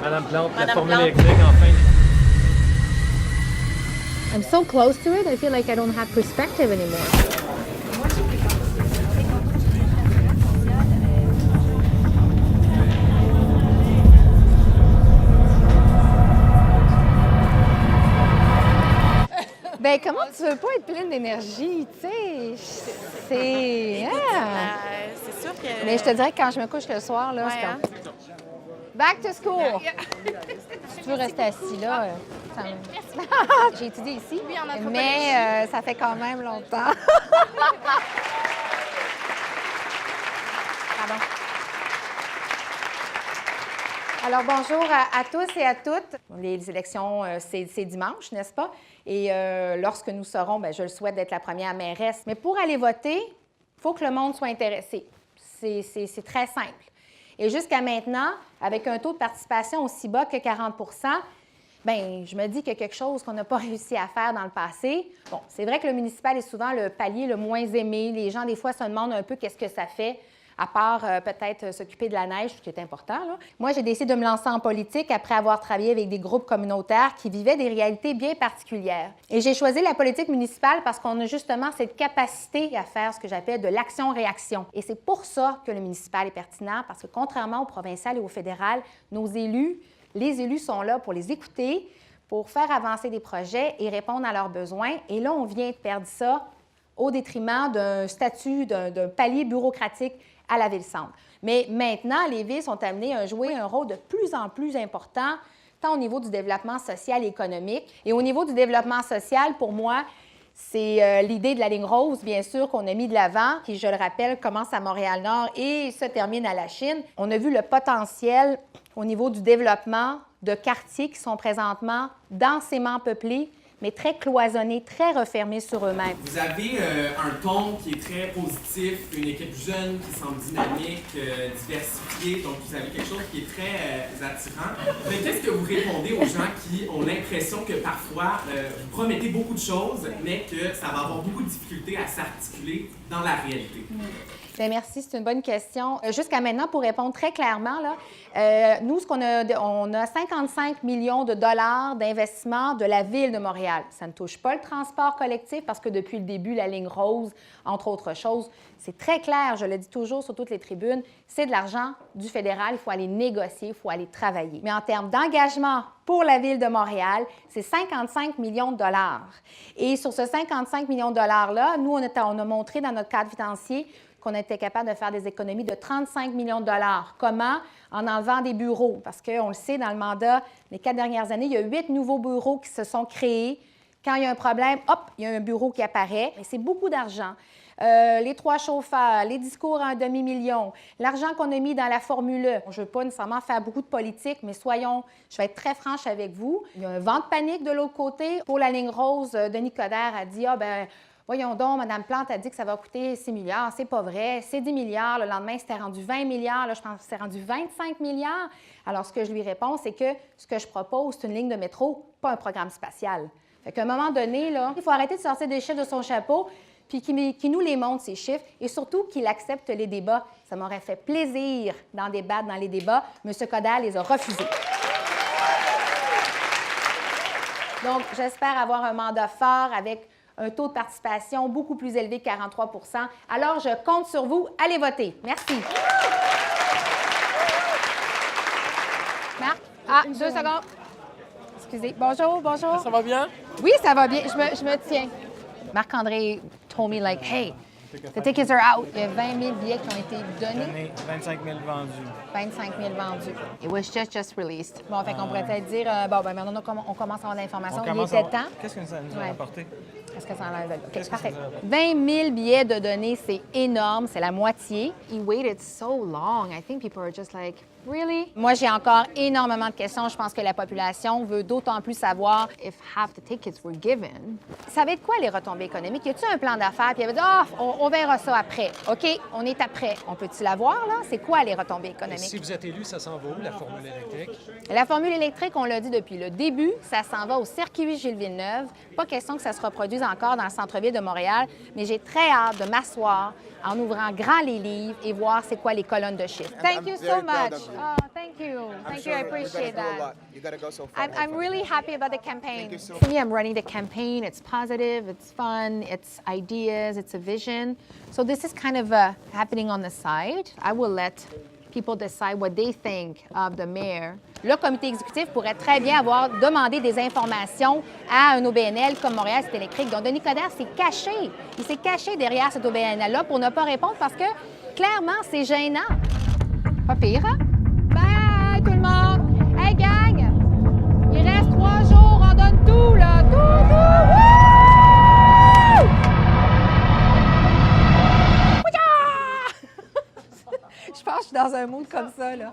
Madame Plante, la Madame formule Plante. électrique, enfin. I'm so close to it, I feel like I don't have perspective anymore. Ben, comment tu veux pas être pleine d'énergie, tu sais? C'est... Ah. C'est sûr que... Mais je te dirais que quand je me couche le soir, là, Ouais, c'est hein? comme... Back to school! Si tu veux rester assis là, ça me... J'ai étudié ici, Oui, en anthropologie. mais ça fait quand même longtemps. Pardon. Alors, bonjour à tous et à toutes. Les élections, c'est dimanche, n'est-ce pas? Et lorsque nous serons, bien, je le souhaite d'être la première mairesse. Mais pour aller voter, il faut que le monde soit intéressé. C'est très simple. Et jusqu'à maintenant, avec un taux de participation aussi bas que 40 bien, je me dis qu'il y a quelque chose qu'on n'a pas réussi à faire dans le passé. Bon, c'est vrai que le municipal est souvent le palier le moins aimé. Les gens, des fois, se demandent un peu qu'est-ce que ça fait, à part peut-être s'occuper de la neige, ce qui est important, là. Moi, j'ai décidé de me lancer en politique après avoir travaillé avec des groupes communautaires qui vivaient des réalités bien particulières. Et j'ai choisi la politique municipale parce qu'on a justement cette capacité à faire ce que j'appelle de l'action-réaction. Et c'est pour ça que le municipal est pertinent, parce que contrairement au provincial et au fédéral, nos élus, les élus sont là pour les écouter, pour faire avancer des projets et répondre à leurs besoins. Et là, on vient de perdre ça au détriment d'un statut, d'un palier bureaucratique à la ville-centre. Mais maintenant, les villes sont amenées à jouer un rôle de plus en plus important, tant au niveau du développement social et économique. Et au niveau du développement social, pour moi, c'est l'idée de la ligne rose, bien sûr, qu'on a mis de l'avant, qui, je le rappelle, commence à Montréal-Nord et se termine à la Chine. On a vu le potentiel au niveau du développement de quartiers qui sont présentement densément peuplés, mais très cloisonnés, très refermés sur eux-mêmes. Vous avez un ton qui est très positif, une équipe jeune qui semble dynamique, diversifiée, donc vous avez quelque chose qui est très attirant. Mais qu'est-ce que vous répondez aux gens qui ont l'impression que parfois vous promettez beaucoup de choses, mais que ça va avoir beaucoup de difficultés à s'articuler dans la réalité? Bien, merci, c'est une bonne question. Jusqu'à maintenant, pour répondre très clairement, là, nous, on a 55 millions de dollars d'investissement de la Ville de Montréal. Ça ne touche pas le transport collectif parce que depuis le début, la ligne rose, entre autres choses, c'est très clair, je le dis toujours sur toutes les tribunes, c'est de l'argent du fédéral, il faut aller négocier, il faut aller travailler. Mais en termes d'engagement pour la Ville de Montréal, c'est 55 millions de dollars. Et sur ce 55 millions de dollars-là, nous, on a montré dans notre cadre financier qu'on était capable de faire des économies de 35 millions de dollars. Comment? En enlevant des bureaux. Parce qu'on le sait, dans le mandat, les 4 dernières années, il y a 8 nouveaux bureaux qui se sont créés. Quand il y a un problème, hop, il y a un bureau qui apparaît. Et c'est beaucoup d'argent. Les 3 chauffeurs, les discours à un demi-million, l'argent qu'on a mis dans la Formule E. Je ne veux pas nécessairement faire beaucoup de politique, mais je vais être très franche avec vous. Il y a un vent de panique de l'autre côté. Pour la ligne rose, Denis Coderre a dit, voyons donc, Mme Plante a dit que ça va coûter 6 milliards. C'est pas vrai. C'est 10 milliards. Le lendemain, c'était rendu 20 milliards. Là, je pense que c'est rendu 25 milliards. Alors, ce que je lui réponds, c'est que ce que je propose, c'est une ligne de métro, pas un programme spatial. Fait qu'à un moment donné, là, il faut arrêter de sortir des chiffres de son chapeau puis qu'il nous les montre, ces chiffres, et surtout qu'il accepte les débats. Ça m'aurait fait plaisir d'en débattre dans les débats. M. Coderre les a refusés. Donc, j'espère avoir un mandat fort avec un taux de participation beaucoup plus élevé que 43 %. Alors, je compte sur vous. Allez voter. Merci. Marc? 2 secondes. Excusez. Bonjour, bonjour. Ça va bien? Oui, ça va bien. Je me tiens. Marc-André told me, like, hey, the tickets are out. Il y a 20 000 billets qui ont été donnés. 25 000 vendus. 25 000 vendus. It was just released. Bon, fait qu'on pourrait peut-être dire, maintenant, on commence à avoir de l'information. Il était temps. Qu'est-ce que ça nous a apporté? Est-ce que ça enlève? OK, Qu'est-ce que parfait. ça nous a apporté? 20 000 billets de données, c'est énorme. C'est la moitié. He waited so long. I think people are just like, really? Moi, j'ai encore énormément de questions. Je pense que la population veut d'autant plus savoir if half the tickets were given. Ça va être quoi les retombées économiques? Y a-t-il un plan d'affaires? Puis il y avait dit, on verra ça après. OK, on est après. On peut-tu l'avoir, là? C'est quoi les retombées économiques? Si vous êtes élu, ça s'en va où, la formule électrique? La formule électrique, on l'a dit depuis le début, ça s'en va au circuit Gilles-Villeneuve. Pas question que ça se reproduise encore dans le centre-ville de Montréal, mais j'ai très hâte de m'asseoir en ouvrant grand les livres et voir c'est quoi les colonnes de chiffres. Thank you so much. Oh, thank you. I'm Thank sure you. I you're gonna appreciate do a that. lot. You gotta go so far. I'm really happy about the campaign. Thank you so For me, I'm running the campaign. It's positive, it's fun, it's ideas, it's a vision. So this is kind of happening on the side. I will let people decide what they think of the mayor. Le comité exécutif pourrait très bien avoir demandé des informations à un OBNL comme Montréal Cité électrique. Donc, Denis Coderre s'est caché. Il s'est caché derrière cet OBNL-là pour ne pas répondre parce que, clairement, c'est gênant. Pas pire, hein? Bye, tout le monde! Hey, gang! Il reste 3 jours, on donne tout, là! Tout! Wouh! Je pense que je suis dans un mood comme ça, là.